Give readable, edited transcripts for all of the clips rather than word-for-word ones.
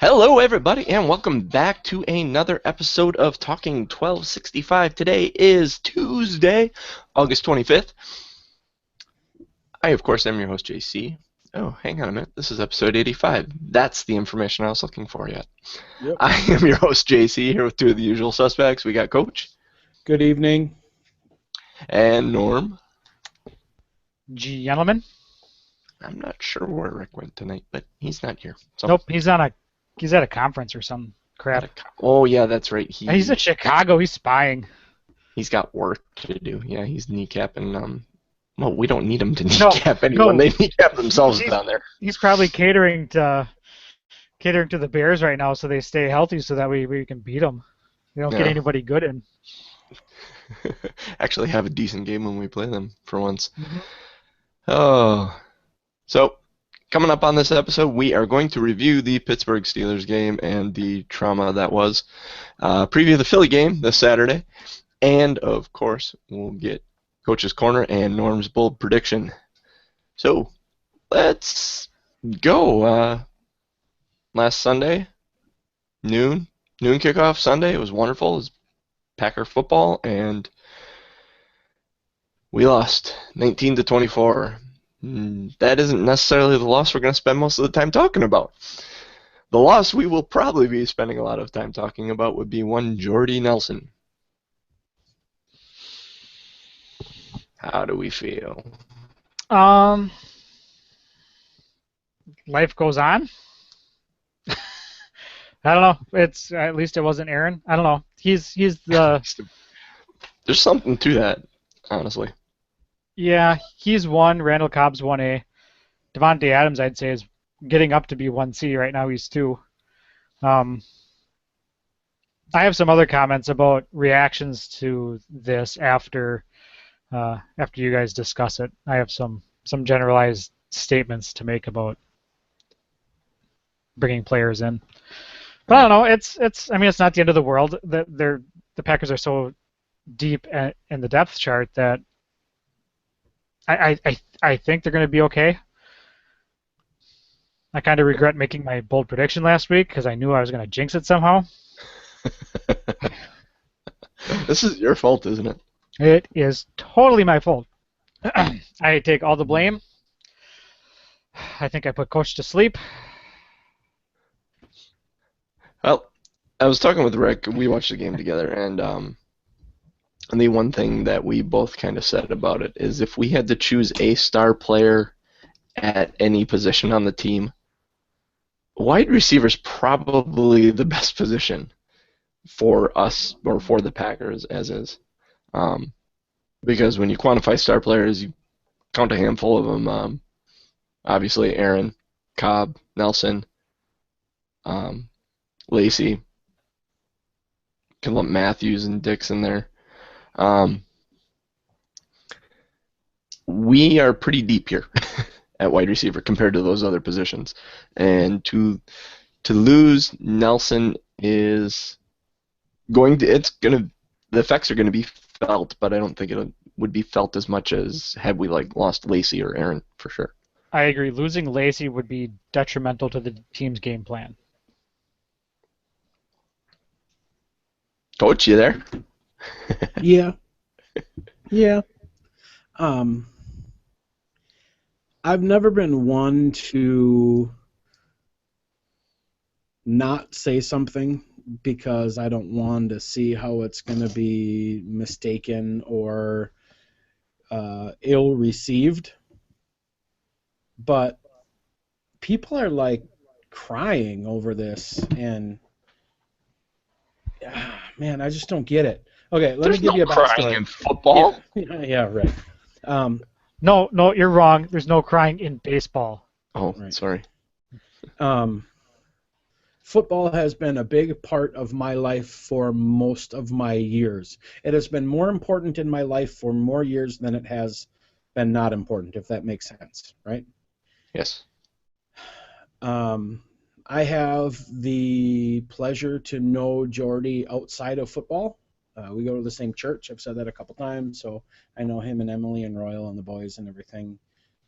Hello, everybody, and welcome back to another episode of Talking 1265. Today is Tuesday, August 25th. I, of course, am your host, JC. Oh, hang on a minute. This is episode 85. That's the information I was looking for yet. Yep. I am your host, JC, here with two of the usual suspects. We got Coach Good evening. and Norm. Gentlemen? I'm not sure where Rick went tonight, but he's not here. So Nope, he's at a conference or some crap. Oh, yeah, that's right. He's in Chicago. He's spying. He's got work to do. Yeah, he's kneecapping. Well, we don't need him to kneecap anyone. no. They kneecap themselves down there. He's probably catering to the Bears right now, so they stay healthy, so that we can beat them. They don't get anybody good in. Actually, have a decent game when we play them for once. Mm-hmm. Oh, so coming up on this episode, we are going to review the Pittsburgh Steelers game and the trauma that was. Preview the Philly game this Saturday, and of course, we'll get Coach's Corner and Norm's bold prediction. So, let's go. Last Sunday, noon kickoff Sunday. It was wonderful. It was Packer football, and we lost 19-24. That isn't necessarily the loss we're going to spend most of the time talking about. The loss we will probably be spending a lot of time talking about would be one Jordy Nelson. How do we feel? Life goes on. I don't know. It's at least it wasn't Aaron. I don't know. He's the There's something to that, honestly. Yeah, he's 1. Randall Cobb's 1A. Devontae Adams, I'd say, is getting up to be 1C. Right now he's 2. I have some other comments about reactions to this after you guys discuss it. I have some generalized statements to make about bringing players in. But I don't know. I mean, it's not the end of the world. The Packers are so deep in the depth chart that I think they're going to be okay. I kind of regret making my bold prediction last week because I knew I was going to jinx it somehow. This is your fault, isn't it? It is totally my fault. I take all the blame. I think I put Coach to sleep. Well, I was talking with Rick. We watched the game together, and the one thing that we both kind of said about it is if we had to choose a star player at any position on the team, wide receiver is probably the best position for us or for the Packers as is. Because when you quantify star players, you count a handful of them. Obviously, Aaron, Cobb, Nelson, Lacey, can lump Matthews and Dix in there. We are pretty deep here at wide receiver compared to those other positions, and to lose Nelson is the effects are going to be felt, but I don't think it would be felt as much as had we lost Lacey or Aaron for sure. I agree. Losing Lacey would be detrimental to the team's game plan. Coach, you there? Yeah. I've never been one to not say something because I don't want to see how it's going to be mistaken or ill-received. But people are crying over this, and man, I just don't get it. Okay, let me give you a backstory. Crying in football. Yeah, right. No, you're wrong. There's no crying in baseball. Oh, Right. Sorry. Football has been a big part of my life for most of my years. It has been more important in my life for more years than it has been not important, if that makes sense, right? Yes. I have the pleasure to know Jordy outside of football. We go to the same church. I've said that a couple times, so I know him and Emily and Royal and the boys and everything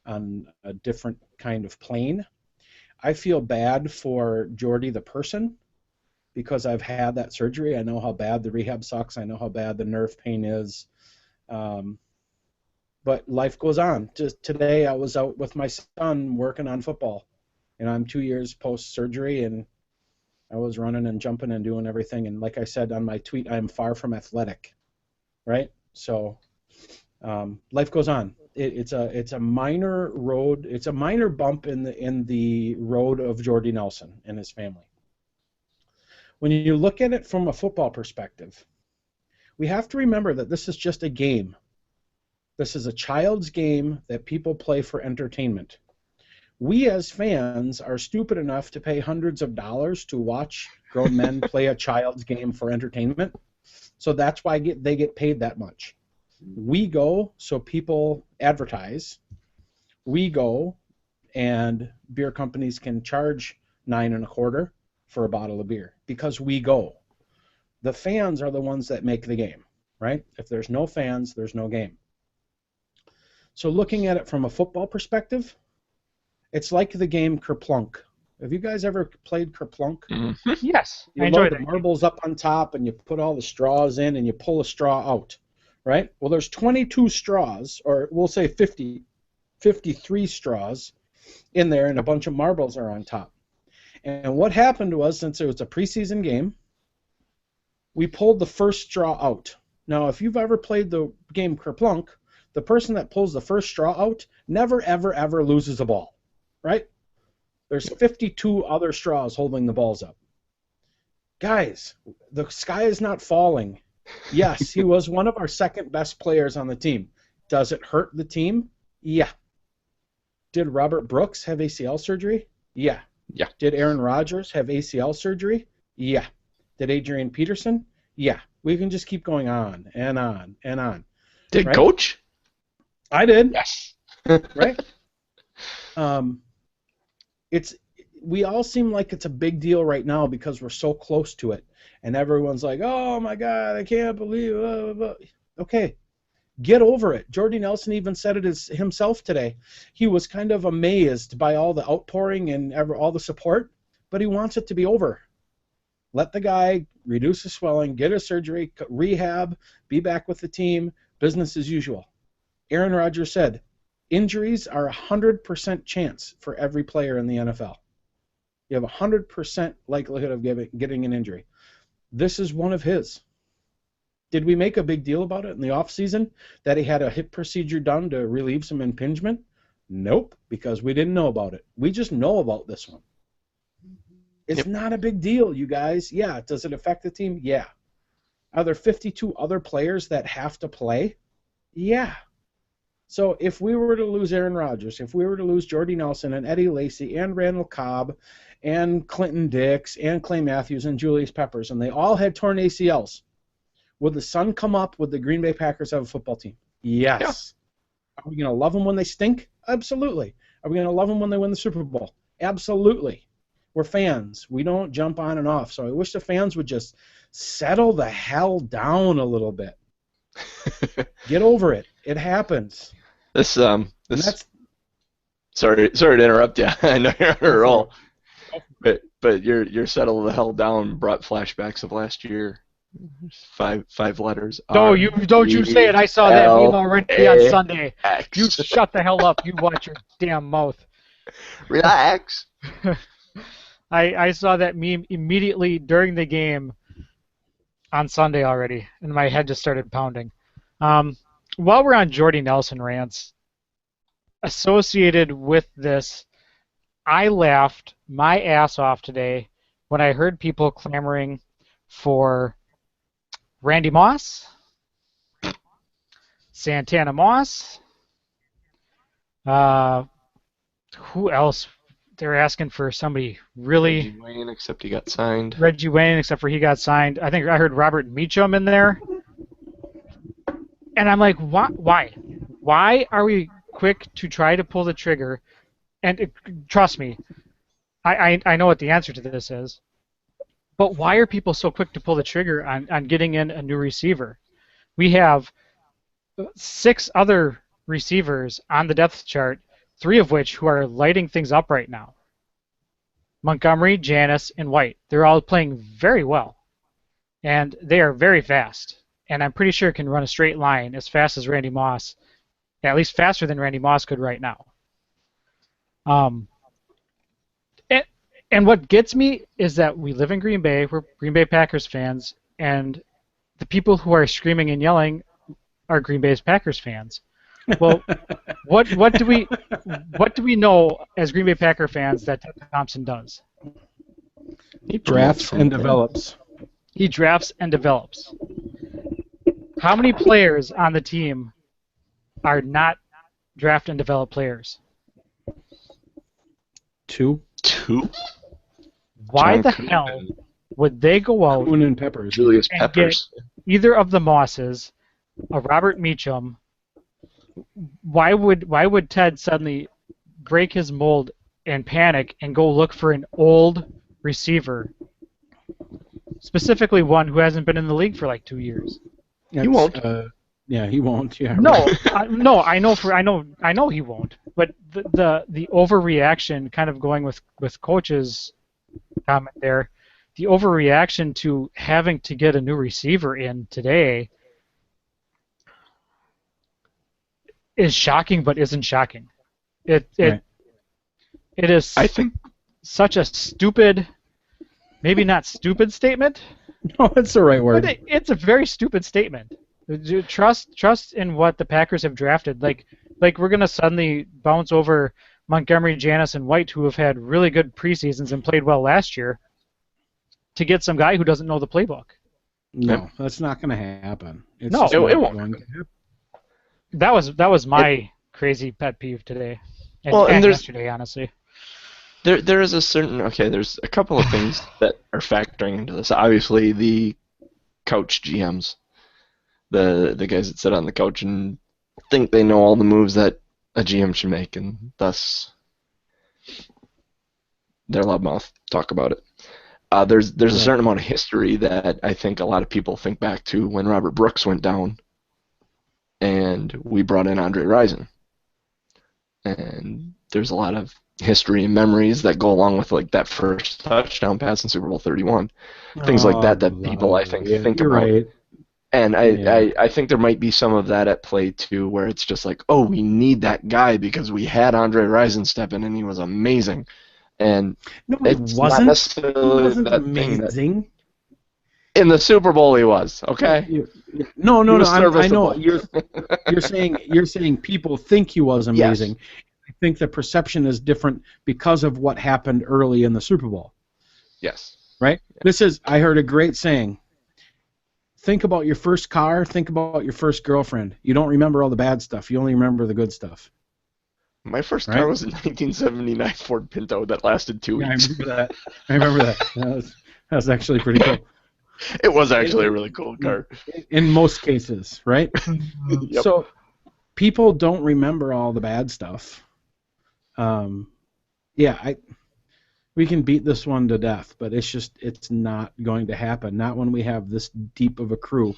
on a different kind of plane. I feel bad for Jordy the person because I've had that surgery. I know how bad the rehab sucks. I know how bad the nerve pain is. But life goes on. Just today I was out with my son working on football. And I'm 2 years post-surgery, and I was running and jumping and doing everything. And like I said on my tweet, I am far from athletic, right? So life goes on. It's a minor road. It's a minor bump in the road of Jordy Nelson and his family. When you look at it from a football perspective, we have to remember that this is just a game. This is a child's game that people play for entertainment. We as fans are stupid enough to pay hundreds of dollars to watch grown men play a child's game for entertainment. So that's why they get paid that much. We go so people advertise. We go and beer companies can charge $9.25 for a bottle of beer because we go. The fans are the ones that make the game, right? If there's no fans, there's no game. So looking at it from a football perspective, it's like the game Kerplunk. Have you guys ever played Kerplunk? Mm-hmm. Yes, You I enjoy load the that. marbles up on top and you put all the straws in and you pull a straw out, right? Well, there's 22 straws, or we'll say 53 straws in there, and a bunch of marbles are on top. And what happened was, since it was a preseason game, we pulled the first straw out. Now, if you've ever played the game Kerplunk, the person that pulls the first straw out never, ever, ever loses a ball, right? There's 52 other straws holding the balls up. Guys, the sky is not falling. Yes, he was one of our second best players on the team. Does it hurt the team? Yeah. Did Robert Brooks have ACL surgery? Yeah. Yeah. Did Aaron Rodgers have ACL surgery? Yeah. Did Adrian Peterson? Yeah. We can just keep going on and on and on. Did Right? Coach? I did. Yes. Right? We all seem like it's a big deal right now because we're so close to it, and everyone's like, "Oh my God, I can't believe." Blah, blah, blah. Okay, get over it. Jordy Nelson even said it himself today. He was kind of amazed by all the outpouring and all the support, but he wants it to be over. Let the guy reduce his swelling, get his surgery, rehab, be back with the team, business as usual. Aaron Rodgers said, injuries are 100% chance for every player in the NFL. You have a 100% likelihood of getting an injury. This is one of his. Did we make a big deal about it in the offseason that he had a hip procedure done to relieve some impingement? Nope, because we didn't know about it. We just know about this one. It's not a big deal, you guys. Yeah, does it affect the team? Yeah. Are there 52 other players that have to play? Yeah. So if we were to lose Aaron Rodgers, if we were to lose Jordy Nelson and Eddie Lacy and Randall Cobb and Clinton Dix and Clay Matthews and Julius Peppers, and they all had torn ACLs, would the sun come up? Would the Green Bay Packers have a football team? Yes. Yeah. Are we going to love them when they stink? Absolutely. Are we going to love them when they win the Super Bowl? Absolutely. We're fans. We don't jump on and off. So I wish the fans would just settle the hell down a little bit. Get over it. It happens. Sorry to interrupt you. I know you're on a roll, but your settle the hell down brought flashbacks of last year. Five letters. No, don't you say it. I saw that meme already on Sunday. You shut the hell up. You watch your damn mouth. Relax. I saw that meme immediately during the game on Sunday already, and my head just started pounding. While we're on Jordy Nelson rants, associated with this, I laughed my ass off today when I heard people clamoring for Randy Moss, Santana Moss, who else? They're asking for somebody really... Reggie Wayne, except he got signed. Reggie Wayne, except for he got signed. I think I heard Robert Meacham in there. And I'm like, why? Why are we quick to try to pull the trigger? And trust me, I know what the answer to this is. But why are people so quick to pull the trigger on getting in a new receiver? We have 6 other receivers on the depth chart, 3 of which who are lighting things up right now. Montgomery, Janis, and White. They're all playing very well, and they are very fast. And I'm pretty sure can run a straight line as fast as Randy Moss, at least faster than Randy Moss could right now. And what gets me is that we live in Green Bay. We're Green Bay Packers fans, and the people who are screaming and yelling are Green Bay's Packers fans. Well, what do we know as Green Bay Packer fans that Ted Thompson does? He drafts and develops. He drafts and develops. How many players on the team are not draft and develop players? 2. Why John the Kuhn hell and would they go out Kuhn and Peppers. Julius and Peppers. either of the Mosses, a Robert Meacham? Why would Ted suddenly break his mold and panic and go look for an old receiver, specifically one who hasn't been in the league for like 2 years? He won't. Yeah, he won't. Yeah. No, right. no, I know he won't. But the overreaction, kind of going with Coach's comment there, the overreaction to having to get a new receiver in today is shocking, but isn't shocking. It is. I think such a stupid, maybe not stupid statement. No, that's the right word. But it's a very stupid statement. Trust in what the Packers have drafted. Like we're gonna suddenly bounce over Montgomery, Janis, and White, who have had really good preseasons and played well last year, to get some guy who doesn't know the playbook. No, that's not going to happen. It's No, just it not won't. going to happen. That was my crazy pet peeve today, and there's yesterday, honestly. there is a certain there's a couple of things that are factoring into this. Obviously, the couch GMs, the guys that sit on the couch and think they know all the moves that a GM should make, and thus their loudmouth talk about it. There's a certain amount of history that I think a lot of people think back to when Robert Brooks went down, and we brought in Andre Rison, and there's a lot of history and memories that go along with like that first touchdown pass in Super Bowl 31, things like that people I think think you're about. right. And I think there might be some of that at play too, where it's just like, oh, we need that guy because we had Andre Rison step in and he was amazing. And No, it it's wasn't. not necessarily He wasn't that thing that, amazing. in the Super Bowl he was, okay? No. He was I know serviceable. you're saying people think he was amazing. Yes. I think the perception is different because of what happened early in the Super Bowl. Yes. Right? I heard a great saying. Think about your first car, think about your first girlfriend. You don't remember all the bad stuff, you only remember the good stuff. My first Right? car was a 1979 Ford Pinto that lasted 2 Yeah, I weeks. remember that. That was actually pretty cool. It was actually a really cool car. In most cases, right? Yep. So people don't remember all the bad stuff. We can beat this one to death, but it's not going to happen. Not when we have this deep of a crew.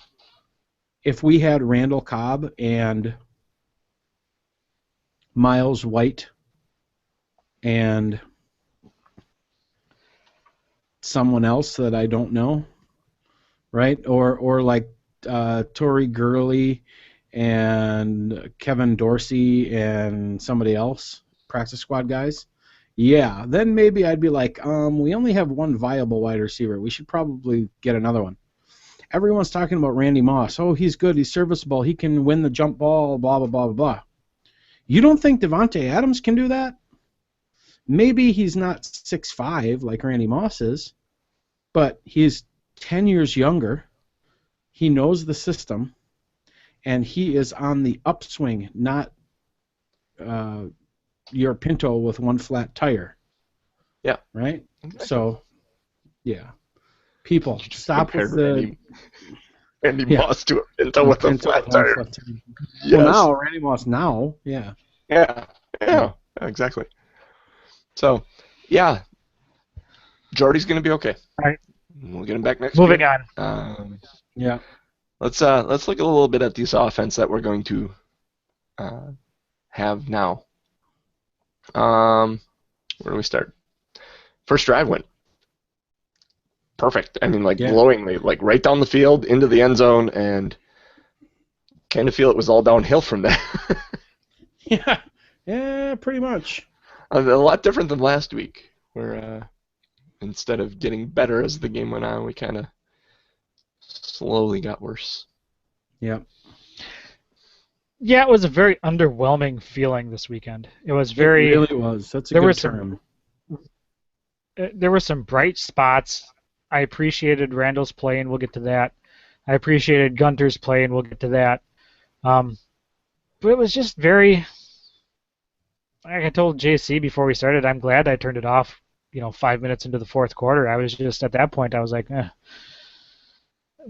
If we had Randall Cobb and Miles White and someone else that I don't know, right? Or like Tory Gurley and Kevin Dorsey and somebody else, practice squad guys. Yeah, then maybe I'd be like, we only have one viable wide receiver. We should probably get another one. Everyone's talking about Randy Moss. Oh, he's good. He's serviceable. He can win the jump ball, blah, blah, blah, blah, blah. You don't think Davante Adams can do that? Maybe he's not 6'5" like Randy Moss is, but he's 10 years younger. He knows the system, and he is on the upswing, not your Pinto with one flat tire. Yeah. Right? Exactly. So, yeah. People, stop with the... Randy Moss to a Pinto with a flat tire. Yes. Well, now, Randy Moss now, yeah. Yeah, exactly. So, yeah, Jordy's going to be okay. All right. We'll get him back next Moving year. on. Yeah. Let's look a little bit at this offense that we're going to have now. Where do we start? first drive went perfect. I mean, like Yeah. glowingly, like right down the field into the end zone, and kind of feel it was all downhill from there. Yeah, yeah, pretty much. A lot different than last week, where instead of getting better as the game went on, we kind of slowly got worse. Yeah. Yeah, it was a very underwhelming feeling this weekend. It was It very. really was. That's a there good were some- term. There were some bright spots. I appreciated Randall's play, and we'll get to that. I appreciated Gunter's play, and we'll get to that. But it was just very. Like I told JC before we started, I'm glad I turned it off. 5 minutes into the fourth quarter, I was just at that point. I was like, I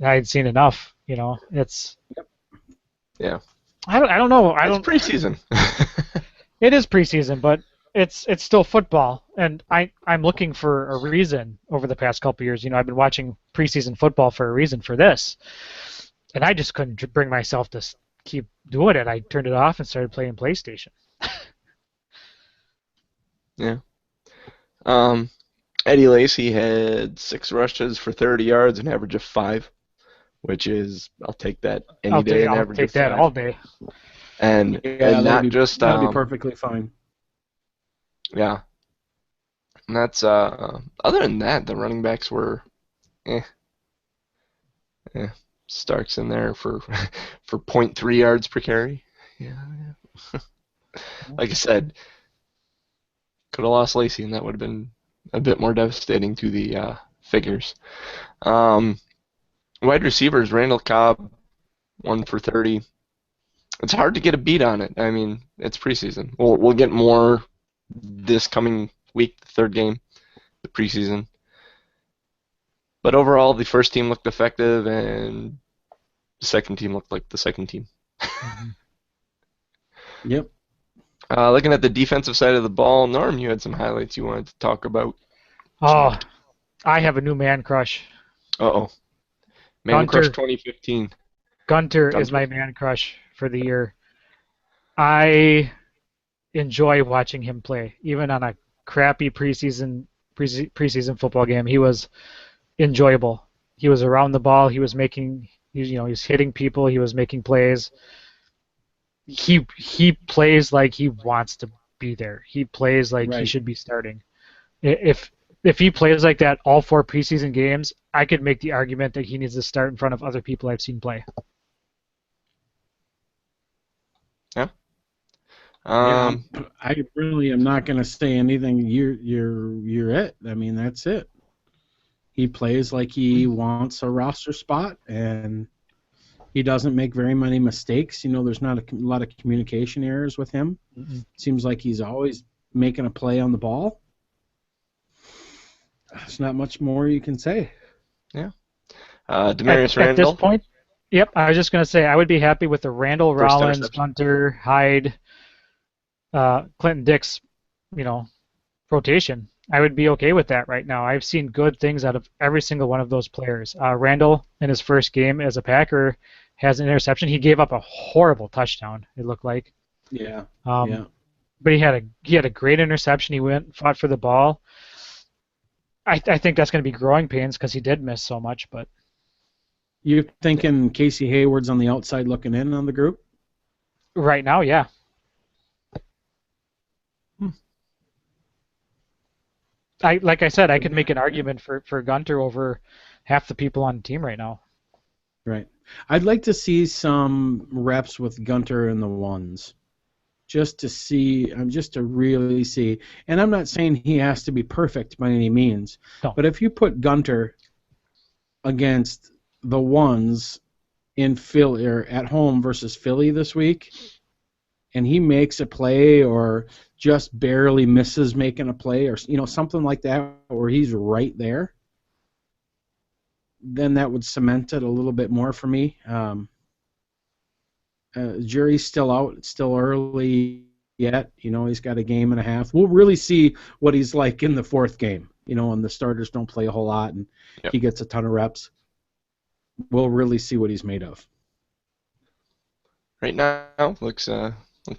had seen enough. It's. Yeah. I don't know. It's preseason. It is preseason, but it's still football, and I'm looking for a reason over the past couple years. I've been watching preseason football for a reason for this, and I just couldn't bring myself to keep doing it. I turned it off and started playing PlayStation. Yeah. Eddie Lacy had 6 rushes for 30 yards, an average of 5, which is, I'll take that any day. I'll take that all day. And, Yeah, and not just that'll be perfectly fine. Yeah. And that's other than that, the running backs were Starks in there for 0.3 yards per carry. Yeah. Like I said, could have lost Lacy, and that would have been a bit more devastating to the figures. Wide receivers, Randall Cobb, 1 for 30. It's hard to get a beat on it. I mean, it's preseason. We'll get more this coming week, the third game, the preseason. But overall, the first team looked effective, and the second team looked like the second team. Yep. Looking at the defensive side of the ball, Norm, you had some highlights you wanted to talk about. Oh, I have a new man crush. Uh-oh. Man Gunter. Crush 2015. Gunter is my man crush for the year. I enjoy watching him play, even on a crappy preseason football game. He was enjoyable. He was around the ball. He was hitting people. He was making plays. He plays like he wants to be there. He plays like he should be starting. If he plays like that all 4 preseason games, I could make the argument that he needs to start in front of other people I've seen play. Yeah. I really am not going to say anything. You're it. I mean, that's it. He plays like he wants a roster spot, and he doesn't make very many mistakes. There's not a lot of communication errors with him. Mm-hmm. Seems like he's always making a play on the ball. There's not much more you can say. Yeah. Demarius Randall. At this point, yep, I was just going to say I would be happy with the Randall, First Rollins, interception. Gunter, Hyde, Clinton Dix, rotation. I would be okay with that right now. I've seen good things out of every single one of those players. Randall, in his first game as a Packer, has an interception. He gave up a horrible touchdown, it looked like. Yeah. But he had a great interception. He fought for the ball. I think that's going to be growing pains because he did miss so much. But you thinking Casey Hayward's on the outside looking in on the group? Right now, yeah. Like I said, I could make an argument for Gunter over half the people on the team right now. Right. I'd like to see some reps with Gunter in the ones. Just to really see. And I'm not saying he has to be perfect by any means. No. But if you put Gunter against the ones in Philly or at home versus Philly this week, and he makes a play or just barely misses making a play or something like that where he's right there, then that would cement it a little bit more for me. Jury's still out. It's still early yet. He's got a game and a half. We'll really see what he's like in the fourth game, and the starters don't play a whole lot and he gets a ton of reps. We'll really see what he's made of. Right now, looks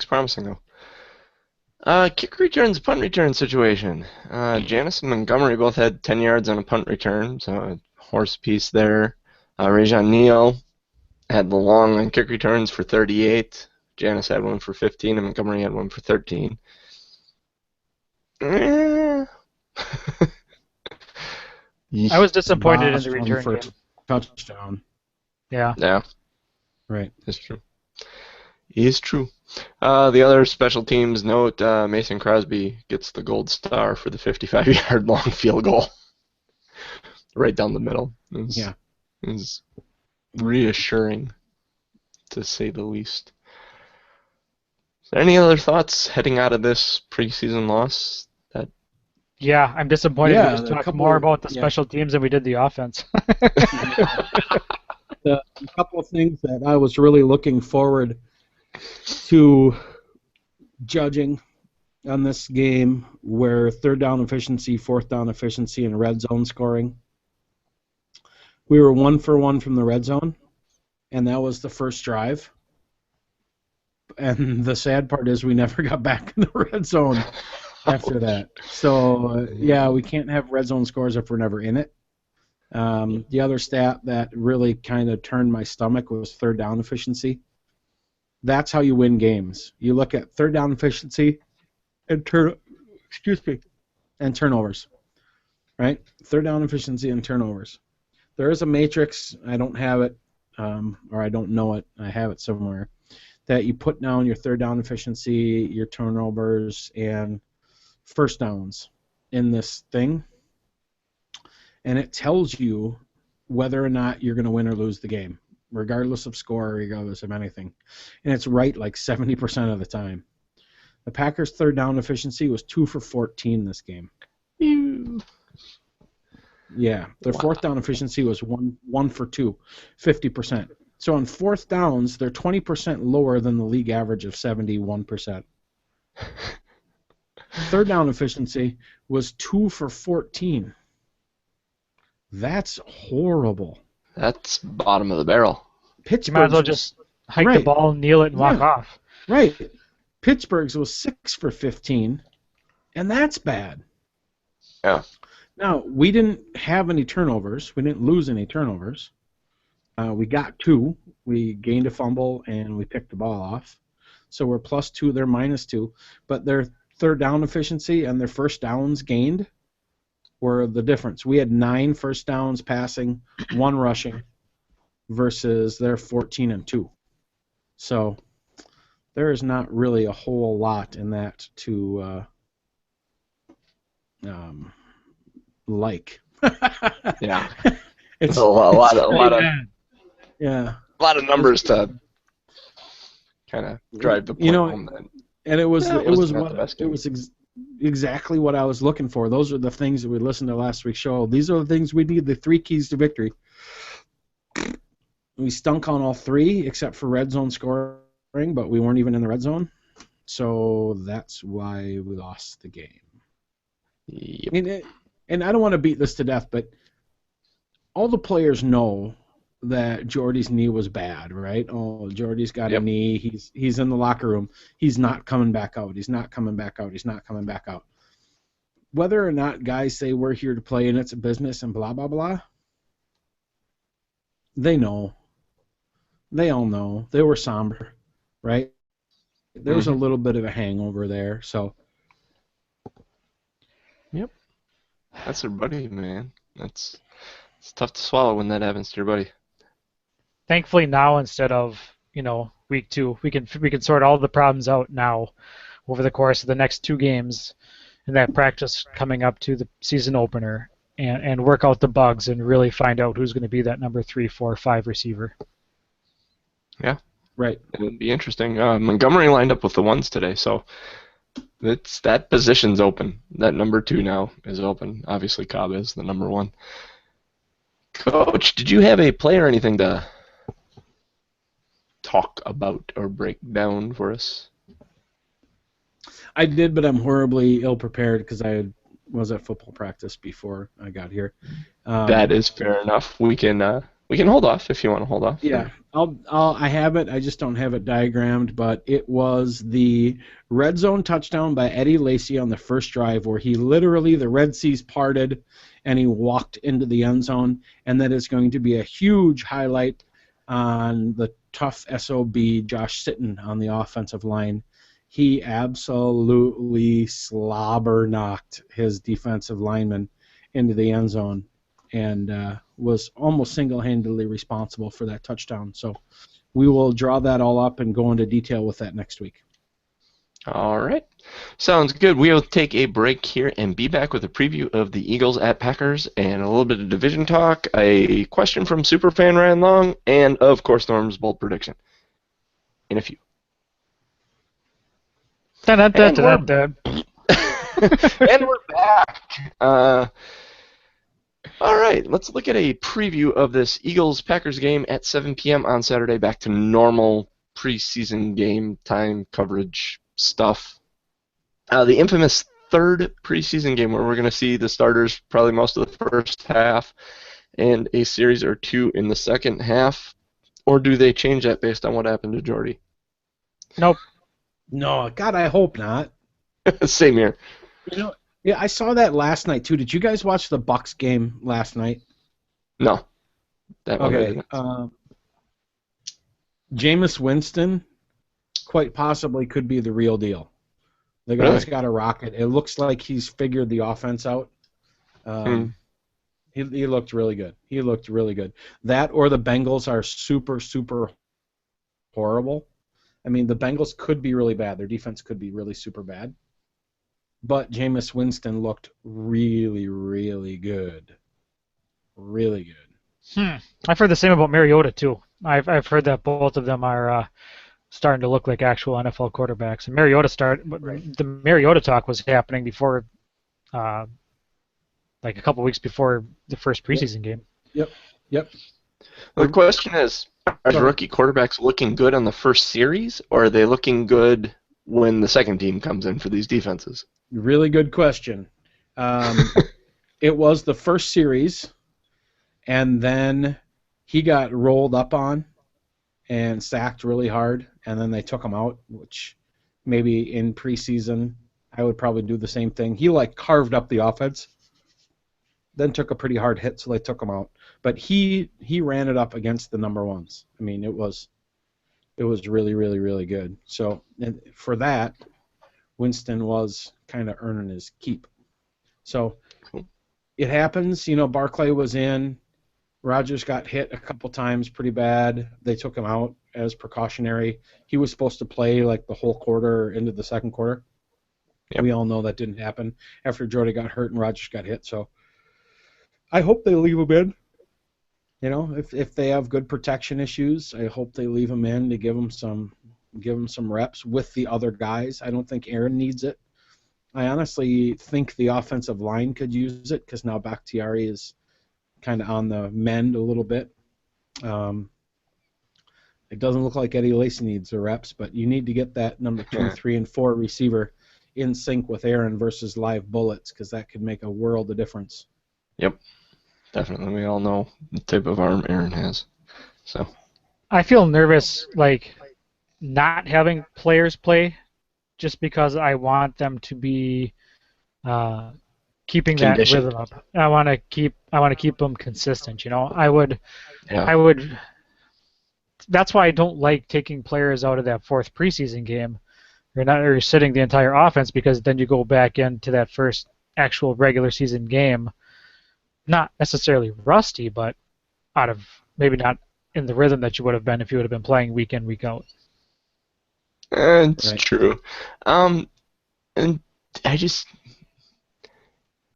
promising, though. Kick returns, punt return situation. Janice and Montgomery both had 10 yards on a punt return, so a horse piece there. Rajon Neal had the long on kick returns for 38. Janice had one for 15, and Montgomery had one for 13. Eh. I was disappointed in Bosch the one return for game. touchdown. Yeah. Yeah, Right. it's true. It's true. The other special teams note, Mason Crosby gets the gold star for the 55-yard long field goal. Right down the middle. It's reassuring, to say the least. Is there any other thoughts heading out of this preseason loss? Yeah, I'm disappointed Yeah, we just a talked couple more of- about the yeah. special teams than we did the offense. A couple of things that I was really looking forward to judging on this game were third down efficiency, fourth down efficiency, and red zone scoring. We were 1 for 1 from the red zone, and that was the first drive. And the sad part is we never got back in the red zone after that. So, yeah, we can't have red zone scores if we're never in it. The other stat that really kind of turned my stomach was third down efficiency. That's how you win games. You look at third down efficiency and turnovers. Right? Third down efficiency and turnovers. There is a matrix. I don't have it, or I don't know it. I have it somewhere. That you put down your third down efficiency, your turnovers, and first downs in this thing, and it tells you whether or not you're going to win or lose the game, regardless of score, regardless of anything. And it's right like 70% of the time. The Packers' third down efficiency was 2 for 14 this game. Yeah, their fourth down efficiency was 1 for 2, 50%. So on fourth downs, they're 20% lower than the league average of 71%. Third down efficiency was 2 for 14. That's horrible. That's bottom of the barrel. You might as well just hike the ball, kneel it, and walk off. Right. Pittsburgh's was 6 for 15, and that's bad. Yeah. Now, we didn't have any turnovers. We didn't lose any turnovers. We got 2. We gained a fumble, and we picked the ball off. So we're +2, they're -2. But their third down efficiency and their first downs gained were the difference. We had 9 first downs passing, 1 rushing, versus their 14 and 2. So there is not really a whole lot in that to like. Yeah. It's a lot of yeah. a lot of numbers to kind of drive the point home. And it was exactly what I was looking for. Those are the things that we listened to last week's show. These are the things we need, the 3 keys to victory. We stunk on all 3 except for red zone scoring, but we weren't even in the red zone. So that's why we lost the game. Yep. And I don't want to beat this to death, but all the players know that Jordy's knee was bad, right? Oh, Jordy's got a knee. He's in the locker room. He's not coming back out. He's not coming back out. He's not coming back out. Whether or not guys say we're here to play and it's a business and blah, blah, blah, they know. They all know. They were somber, right? There was a little bit of a hangover there, so. Yep. That's their buddy, man. It's tough to swallow when that happens to your buddy. Thankfully now, instead of week 2, we can sort all the problems out now over the course of the next 2 games and that practice coming up to the season opener and work out the bugs and really find out who's going to be that number 3, 4, 5 receiver. Yeah. Right. It would be interesting. Montgomery lined up with the ones today, so that position's open. That number 2 now is open. Obviously, Cobb is the number 1. Coach, did you have a play or anything to talk about or break down for us? I did, but I'm horribly ill-prepared because I was at football practice before I got here. That is fair enough. We can We can hold off if you want to hold off. Yeah, I have it. I just don't have it diagrammed, but it was the red zone touchdown by Eddie Lacy on the first drive where he literally, the Red Seas parted and he walked into the end zone, and that is going to be a huge highlight on the tough SOB Josh Sitton on the offensive line. He absolutely slobber knocked his defensive lineman into the end zone and was almost single-handedly responsible for that touchdown. So we will draw that all up and go into detail with that next week. All right. Sounds good. We'll take a break here and be back with a preview of the Eagles at Packers and a little bit of division talk, a question from Superfan Ryan Long, and, of course, Norm's bold prediction in a few. And we're back. All right, let's look at a preview of this Eagles-Packers game at 7 p.m. on Saturday. Back to normal preseason game time coverage stuff. The infamous third preseason game where we're going to see the starters probably most of the first half and a series or two in the second half. Or do they change that based on what happened to Jordy? Nope. No, God, I hope not. Same here. You know, yeah, I saw that last night too. Did you guys watch the Bucks game last night? No. That one I Okay. didn't. Jameis Winston quite possibly could be the real deal. The guy's Really? got a rocket. It looks like he's figured the offense out. He looked really good. He looked really good. That or the Bengals are super, super horrible. I mean, the Bengals could be really bad. Their defense could be really super bad. But Jameis Winston looked really, really good. Really good. I've heard the same about Mariota too. I've heard that both of them are starting to look like actual NFL quarterbacks. And the Mariota talk was happening before, like a couple weeks before the first preseason game. Yep. The question is, are the rookie quarterbacks looking good on the first series, or are they looking good when the second team comes in for these defenses? Really good question. It was the first series, and then he got rolled up on and sacked really hard, and then they took him out, which maybe in preseason I would probably do the same thing. He carved up the offense, then took a pretty hard hit, so they took him out. But he ran it up against the number ones. I mean, it was really, really, really good. So and for that, Winston was kind of earning his keep. So Cool. It happens. Barkley was in. Rodgers got hit a couple times pretty bad. They took him out as precautionary. He was supposed to play the whole quarter into the second quarter. Yep. We all know that didn't happen after Jordy got hurt and Rodgers got hit. So I hope they leave him in. If they have good protection issues, I hope they leave him in to give him some reps with the other guys. I don't think Aaron needs it. I honestly think the offensive line could use it because now Bakhtiari is kind of on the mend a little bit. It doesn't look like Eddie Lacy needs the reps, but you need to get that number 2, 3, and 4 receiver in sync with Aaron versus live bullets because that could make a world of difference. Yep. Definitely. We all know the type of arm Aaron has. So I feel nervous, not having players play, just because I want them to be keeping that Conditioned. rhythm up. I want to keep them consistent. I would. That's why I don't like taking players out of that fourth preseason game. You're sitting the entire offense because then you go back into that first actual regular season game, not necessarily rusty, but out of maybe not in the rhythm that you would have been if you would have been playing week in, week out. it's Right. true. And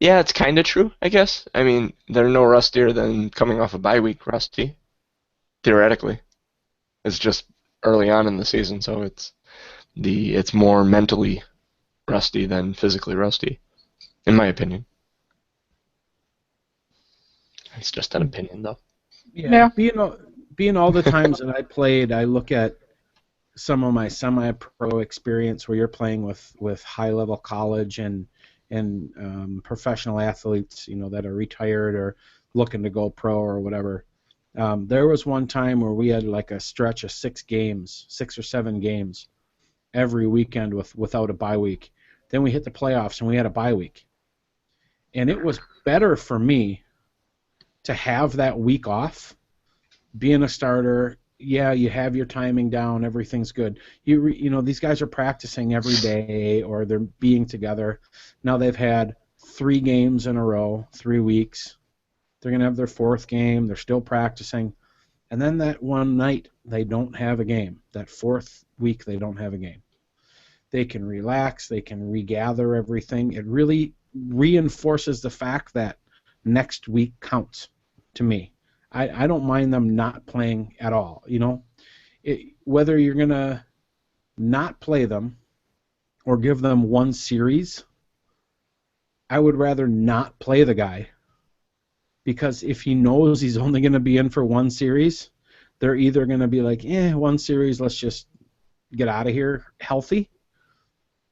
it's kind of true, I guess. I mean, they're no rustier than coming off a bye week rusty, theoretically. It's just early on in the season, so it's more mentally rusty than physically rusty, in my opinion. It's just an opinion, though. Yeah. Being all the times that I played, I look at some of my semi-pro experience where you're playing with high-level college and professional athletes, that are retired or looking to go pro or whatever. There was one time where we had like a stretch of 6 or 7 games every weekend without a bye week. Then we hit the playoffs and we had a bye week. And it was better for me to have that week off, being a starter. Yeah, you have your timing down, everything's good. You know, these guys are practicing every day or they're being together. Now they've had 3 games in a row, 3 weeks. They're going to have their 4th game. They're still practicing. And then that one night, they don't have a game. That 4th week, they don't have a game. They can relax. They can regather everything. It really reinforces the fact that next week counts to me. I don't mind them not playing at all. You know, whether you're going to not play them or give them one series, I would rather not play the guy. Because if he knows he's only going to be in for one series, they're either going to be like, one series, let's just get out of here healthy,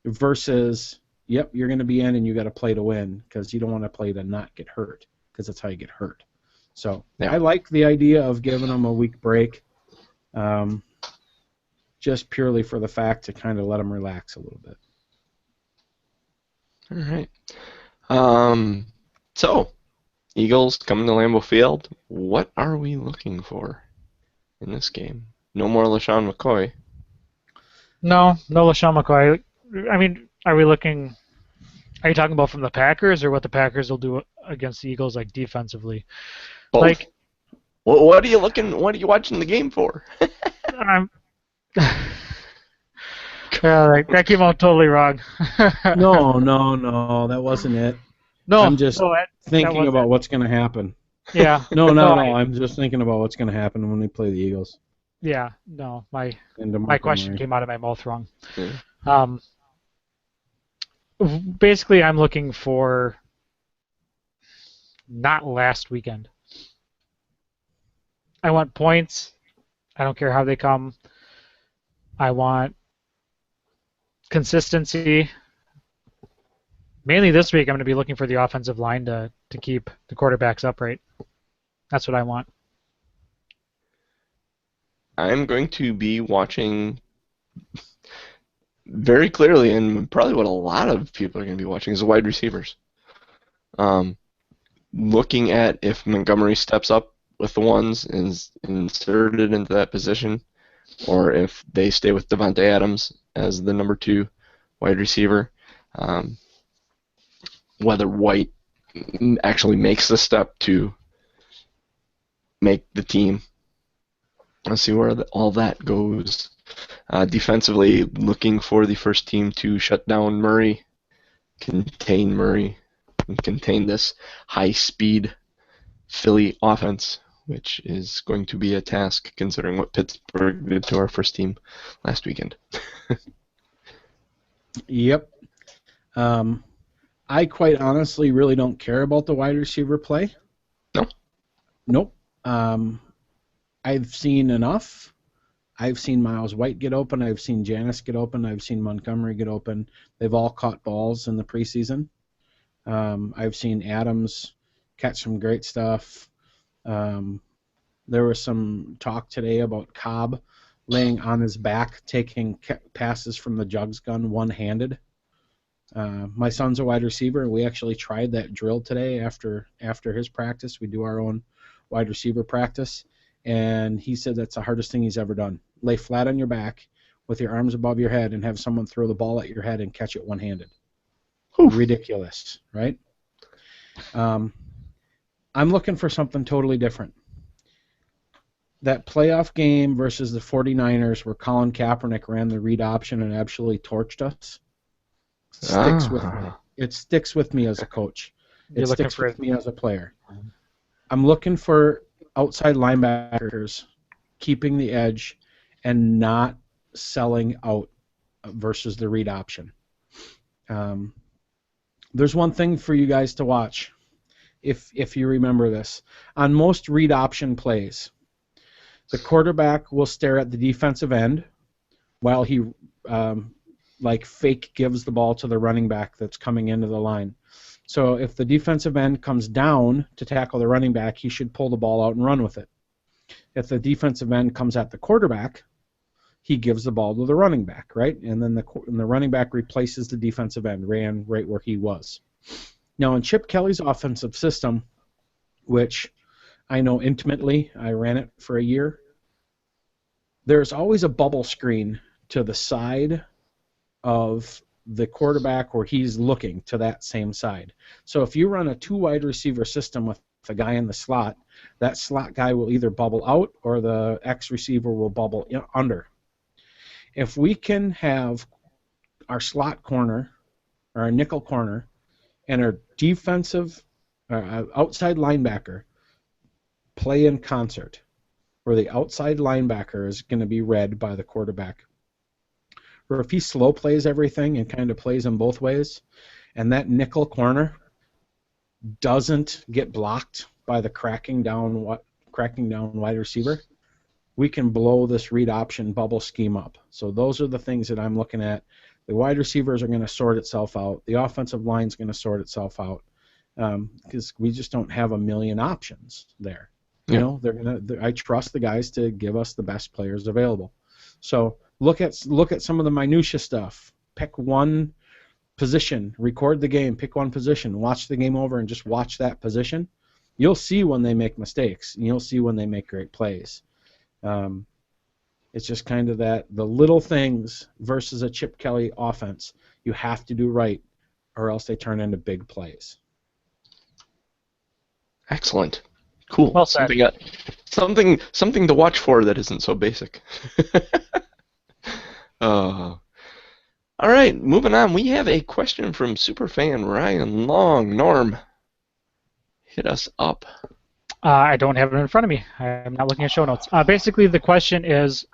versus, yep, you're going to be in and you got to play to win because you don't want to play to not get hurt because that's how you get hurt. So yeah. I like the idea of giving them a week break, just purely for the fact to kind of let them relax a little bit. All right. So, Eagles coming to Lambeau Field. What are we looking for in this game? No more LaShawn McCoy. No LaShawn McCoy. I mean, are you talking about from the Packers or what the Packers will do against the Eagles, like defensively? Both. Like, what are you watching the game for? That came out totally wrong. No, that wasn't it. No, I'm just thinking about what's going to happen. Yeah. No, I'm just thinking about what's going to happen when we play the Eagles. Yeah, no, my question Murray. came out of my mouth wrong. Yeah. Basically, I'm looking for not last weekend. I want points. I don't care how they come. I want consistency. Mainly this week, I'm going to be looking for the offensive line to keep the quarterbacks upright. That's what I want. I'm going to be watching very clearly, and probably what a lot of people are going to be watching, is the wide receivers. Looking at if Montgomery steps up with the ones and is inserted into that position, or if they stay with Davante Adams as the number 2 wide receiver. Whether White actually makes the step to make the team. Let's see where all that goes. Defensively, looking for the first team to shut down Murray, contain this high-speed Philly offense, which is going to be a task considering what Pittsburgh did to our first team last weekend. Yep. I quite honestly really don't care about the wide receiver play. No? Nope. I've seen enough. I've seen Miles White get open. I've seen Janis get open. I've seen Montgomery get open. They've all caught balls in the preseason. I've seen Adams catch some great stuff. There was some talk today about Cobb laying on his back, taking passes from the jugs gun one-handed. My son's a wide receiver, and we actually tried that drill today after his practice. We do our own wide receiver practice, and he said that's the hardest thing he's ever done. Lay flat on your back with your arms above your head and have someone throw the ball at your head and catch it one-handed. Oof. Ridiculous, right? I'm looking for something totally different. That playoff game versus the 49ers where Colin Kaepernick ran the read option and absolutely torched us sticks with me. It sticks with me as a coach. It sticks with me as a player. I'm looking for outside linebackers keeping the edge and not selling out versus the read option. There's one thing for you guys to watch, if you remember this. On most read option plays, the quarterback will stare at the defensive end while he fake gives the ball to the running back that's coming into the line. So if the defensive end comes down to tackle the running back, he should pull the ball out and run with it. If the defensive end comes at the quarterback, he gives the ball to the running back, right? And then the running back replaces the defensive end, ran right where he was. Now, in Chip Kelly's offensive system, which I know intimately, I ran it for a year, there's always a bubble screen to the side of the quarterback where he's looking to that same side. So if you run a 2 wide receiver system with a guy in the slot, that slot guy will either bubble out or the X receiver will bubble under. If we can have our slot corner or our nickel corner and our defensive outside linebacker play in concert, where the outside linebacker is going to be read by the quarterback, or if he slow plays everything and kind of plays them both ways, and that nickel corner doesn't get blocked by the cracking down wide receiver, we can blow this read option bubble scheme up. So those are the things that I'm looking at. The wide receivers are going to sort itself out. The offensive line is going to sort itself out because we just don't have a million options there. You know, I trust the guys to give us the best players available. So look at some of the minutia stuff. Pick one position, record the game, pick one position, watch the game over, and just watch that position. You'll see when they make mistakes, and you'll see when they make great plays. It's just kind of the little things versus a Chip Kelly offense you have to do right, or else they turn into big plays. Excellent. Cool. Well said. Something to watch for that isn't so basic. All right, moving on. We have a question from superfan Ryan Long. Norm, hit us up. I don't have it in front of me. I'm not looking at show notes. Basically, the question is,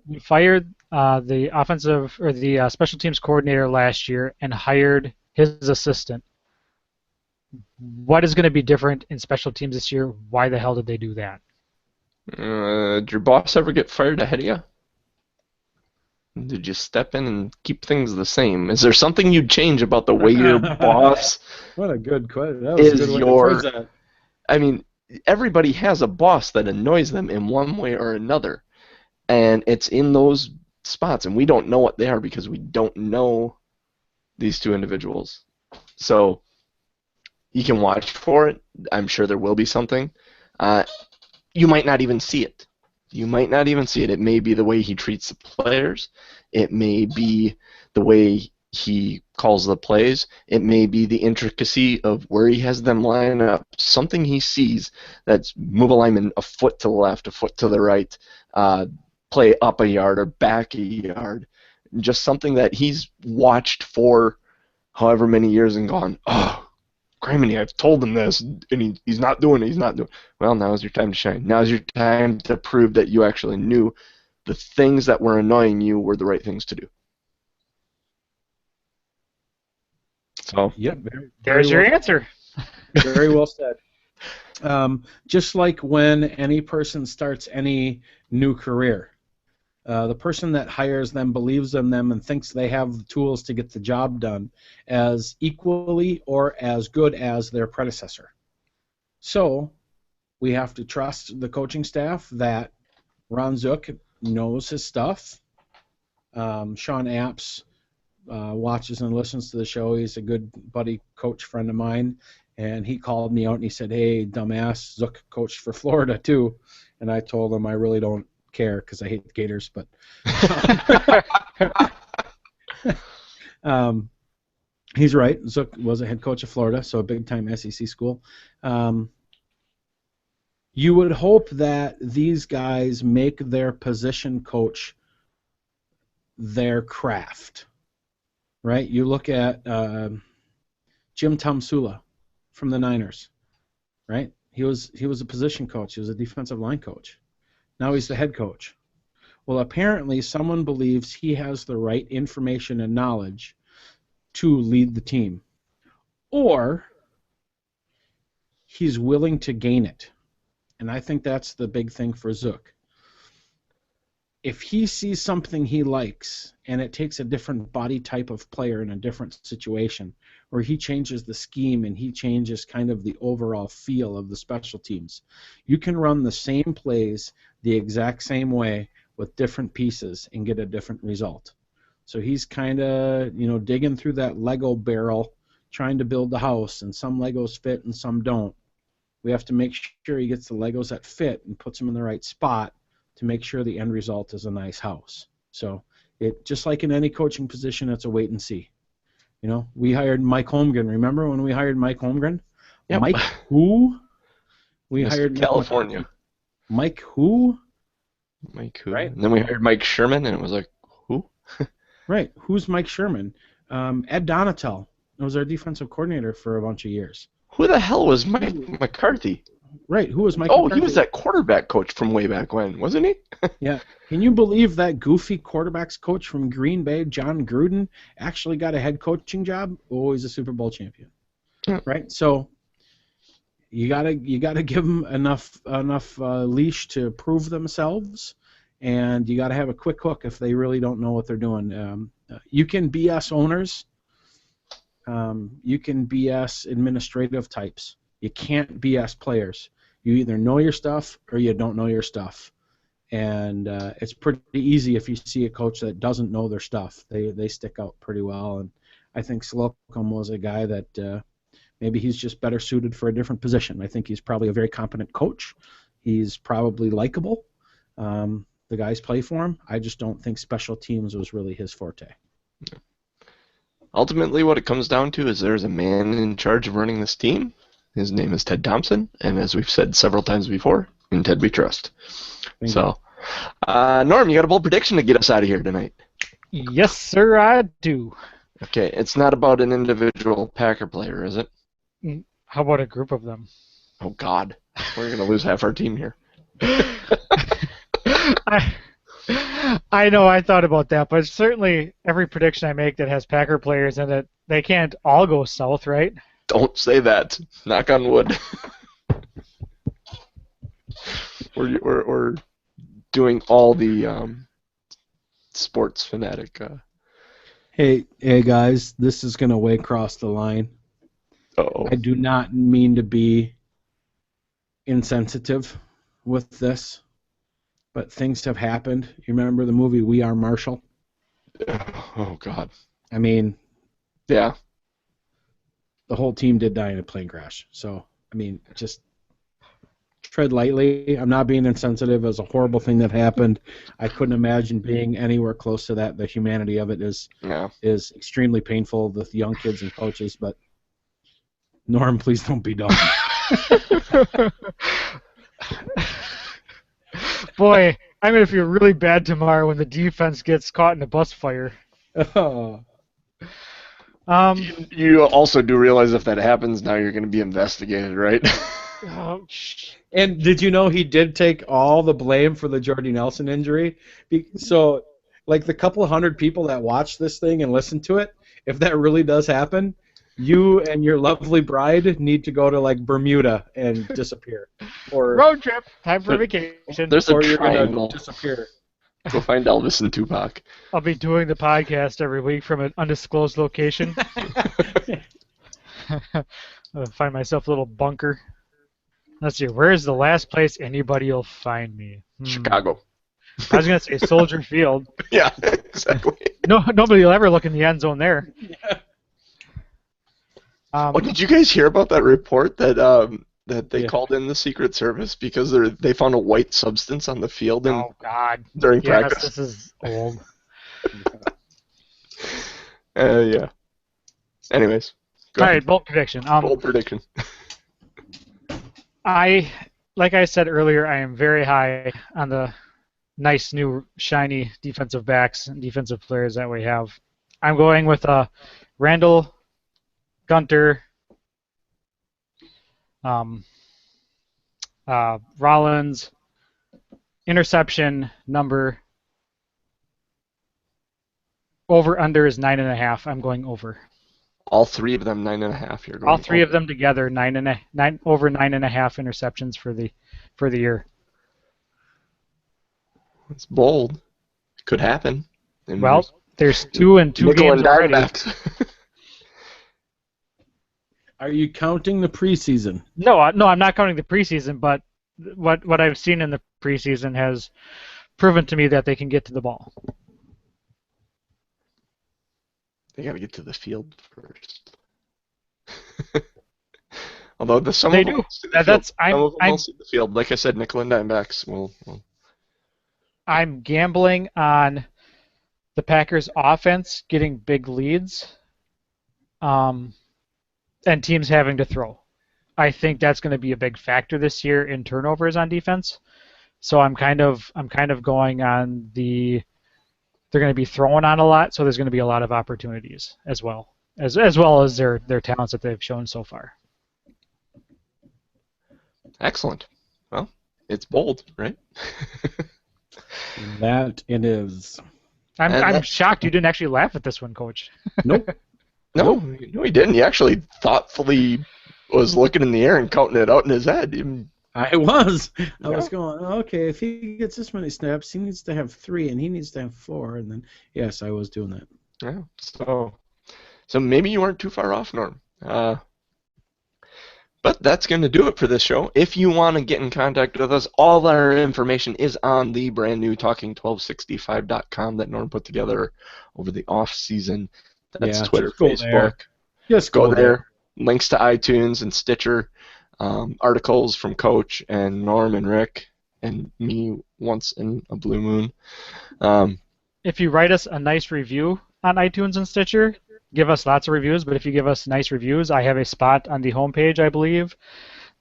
we fired the offensive or the special teams coordinator last year and hired his assistant. What is going to be different in special teams this year? Why the hell did they do that? Did your boss ever get fired ahead of you? Did you step in and keep things the same? Is there something you'd change about the way your boss What a good question. That was is a good way to your... phrase that. I mean, everybody has a boss that annoys them in one way or another. And it's in those spots, and we don't know what they are because we don't know these two individuals. So you can watch for it. I'm sure there will be something. You might not even see it. You might not even see it. It may be the way he treats the players. It may be the way he calls the plays. It may be the intricacy of where he has them line up. Something he sees that's move a lineman a foot to the left, a foot to the right, play up a yard or back a yard. Just something that he's watched for however many years and gone, oh, criminy, I've told him this, and he's not doing it, he's not doing it. Well, now's your time to shine. Now's your time to prove that you actually knew the things that were annoying you were the right things to do. So, Yep. There's your answer. Very well said. Just like when any person starts any new career, the person that hires them believes in them and thinks they have the tools to get the job done as equally or as good as their predecessor. So we have to trust the coaching staff that Ron Zook knows his stuff. Sean Apps watches and listens to the show. He's a good buddy, coach friend of mine, and he called me out and he said, "Hey, dumbass, Zook coached for Florida too," and I told him I really don't care because I hate the Gators, but he's right. Zook was a head coach of Florida, so a big-time SEC school. You would hope that these guys make their position coach their craft, right? You look at Jim Tomsula from the Niners, right? He was a position coach. He was a defensive line coach. Now he's the head coach. Well, apparently someone believes he has the right information and knowledge to lead the team. Or he's willing to gain it. And I think that's the big thing for Zook. if he sees something he likes and it takes a different body type of player in a different situation, or he changes the scheme and he changes kind of the overall feel of the special teams, you can run the same plays the exact same way with different pieces and get a different result. So he's kind of, digging through that Lego barrel trying to build the house, and some Legos fit and some don't. We have to make sure he gets the Legos that fit and puts them in the right spot to make sure the end result is a nice house. So it just like in any coaching position, it's a wait and see. We hired Mike Holmgren. Remember when we hired Mike Holmgren? Yep. Mike who? We Mr. hired California. Mike who? Mike who? Right. And then we hired Mike Sherman, and it was like, who? Right. Who's Mike Sherman? Ed Donatel was our defensive coordinator for a bunch of years. Who the hell was Mike McCarthy? Right. Who was Mike Oh, McCarthy? he was that quarterback coach from way back when, wasn't he? Yeah. Can you believe that goofy quarterbacks coach from Green Bay, John Gruden, actually got a head coaching job? Oh, he's a Super Bowl champion. Yeah. Right? So you gotta give them enough leash to prove themselves, and you gotta have a quick hook if they really don't know what they're doing. You can BS owners. You can BS administrative types. You can't BS players. You either know your stuff or you don't know your stuff. And it's pretty easy if you see a coach that doesn't know their stuff. They stick out pretty well. And I think Slocum was a guy that maybe he's just better suited for a different position. I think he's probably a very competent coach. He's probably likable. The guys play for him. I just don't think special teams was really his forte. Ultimately, what it comes down to is there's a man in charge of running this team. His name is Ted Thompson, and as we've said several times before, in Ted we trust. Norm, you got a bold prediction to get us out of here tonight. Yes, sir, I do. Okay, it's not about an individual Packer player, is it? How about a group of them? Oh, God. We're going to lose half our team here. I know I thought about that, but certainly every prediction I make that has Packer players in it, they can't all go south, right? Don't say that. Knock on wood. We're doing all the sports fanatic. Hey guys, this is going to way cross the line. Uh-oh. I do not mean to be insensitive with this, but things have happened. You remember the movie We Are Marshall? Oh, God. I mean, yeah. The whole team did die in a plane crash. So, I mean, just tread lightly. I'm not being insensitive. It was a horrible thing that happened. I couldn't imagine being anywhere close to that. The humanity of it is extremely painful with young kids and coaches. But, Norm, please don't be dumb. Boy, I'm going to feel really bad tomorrow when the defense gets caught in a bus fire. Oh. You also do realize if that happens, now you're going to be investigated, right? And did you know he did take all the blame for the Jordy Nelson injury? So, like the couple of hundred people that watch this thing and listen to it, if that really does happen, you and your lovely bride need to go to like Bermuda and disappear. Or road trip, time for vacation. There's a or you're triangle. going to disappear. Go find Elvis and Tupac. I'll be doing the podcast every week from an undisclosed location. I'll find myself a little bunker. Let's see, where's the last place anybody will find me? Chicago. I was going to say Soldier Field. Yeah, exactly. Nobody will ever look in the end zone there. Yeah. Did you guys hear about that report that they called in the Secret Service because they found a white substance on the field during practice? This is old. Yeah. Anyways. All right, bold prediction. Bold prediction. Like I said earlier, I am very high on the nice new shiny defensive backs and defensive players that we have. I'm going with Randall, Gunter, Rollins, interception number, over under is 9.5. I'm going over. All three of them 9.5. You're going all three over. of them together over 9.5 interceptions for the year. It's bold. Could happen. And Well, there's 2 and 2 nickel games and already. dimebacks. Are you counting the preseason? No, I'm not counting the preseason, but what I've seen in the preseason has proven to me that they can get to the ball. They got to get to the field first. Although some They of them do. will see the That's field. Some of them will see the field. Like I said, nickel and dimebacks will. I'm gambling on the Packers' offense getting big leads, and teams having to throw. I think that's going to be a big factor this year in turnovers on defense. So I'm kind of going on they're going to be throwing on a lot, so there's going to be a lot of opportunities as well as their talents that they've shown so far. Excellent. Well, it's bold, right? That it is. I'm shocked you didn't actually laugh at this one, Coach. Nope. No, he didn't. He actually thoughtfully was looking in the air and counting it out in his head. I was. I Yeah. was going, okay, if he gets this many snaps, he needs to have 3, and he needs to have 4, and then, yes, I was doing that. Yeah. So maybe you weren't too far off, Norm. But that's going to do it for this show. If you want to get in contact with us, all our information is on the brand new Talking1265.com that Norm put together over the off season. That's Yeah, Twitter, just go Facebook. there. Just Go there. Links to iTunes and Stitcher. Articles from Coach and Norm and Rick and me once in a blue moon. If you write us a nice review on iTunes and Stitcher, give us lots of reviews, but if you give us nice reviews, I have a spot on the homepage, I believe,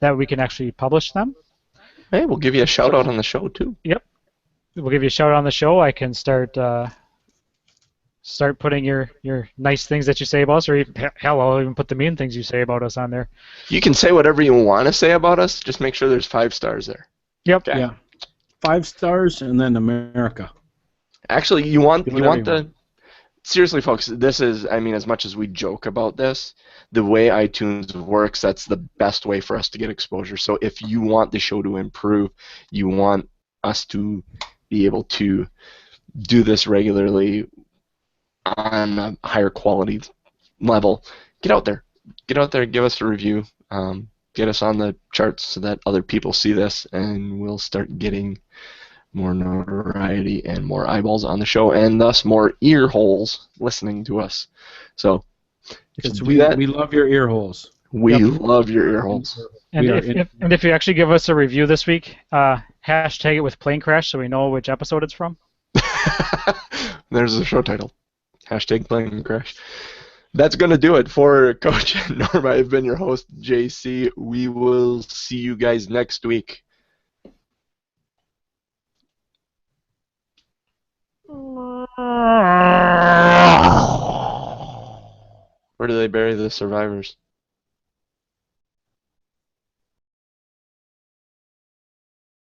that we can actually publish them. Hey, we'll give you a shout out on the show too. Yep. We'll give you a shout out on the show. I can start putting your nice things that you say about us, or hell, I'll even put the mean things you say about us on there. You can say whatever you want to say about us. Just make sure there's 5 stars there. Yep. Yeah. 5 stars, and then America. Actually, you want Whatever you the. Seriously, folks, this is, I mean, as much as we joke about this, the way iTunes works, that's the best way for us to get exposure. So if you want the show to improve, you want us to be able to do this regularly on a higher quality level, get out there. Get out there, give us a review, get us on the charts so that other people see this, and we'll start getting more notoriety and more eyeballs on the show, and thus more ear holes listening to us. So, Because we love your ear holes. we love your ear holes. And if you actually give us a review this week, hashtag it with Plane Crash so we know which episode it's from. There's the show title. Hashtag Plane Crash. That's going to do it for Coach and Norm. I've been your host, JC. We will see you guys next week. Where do they bury the survivors?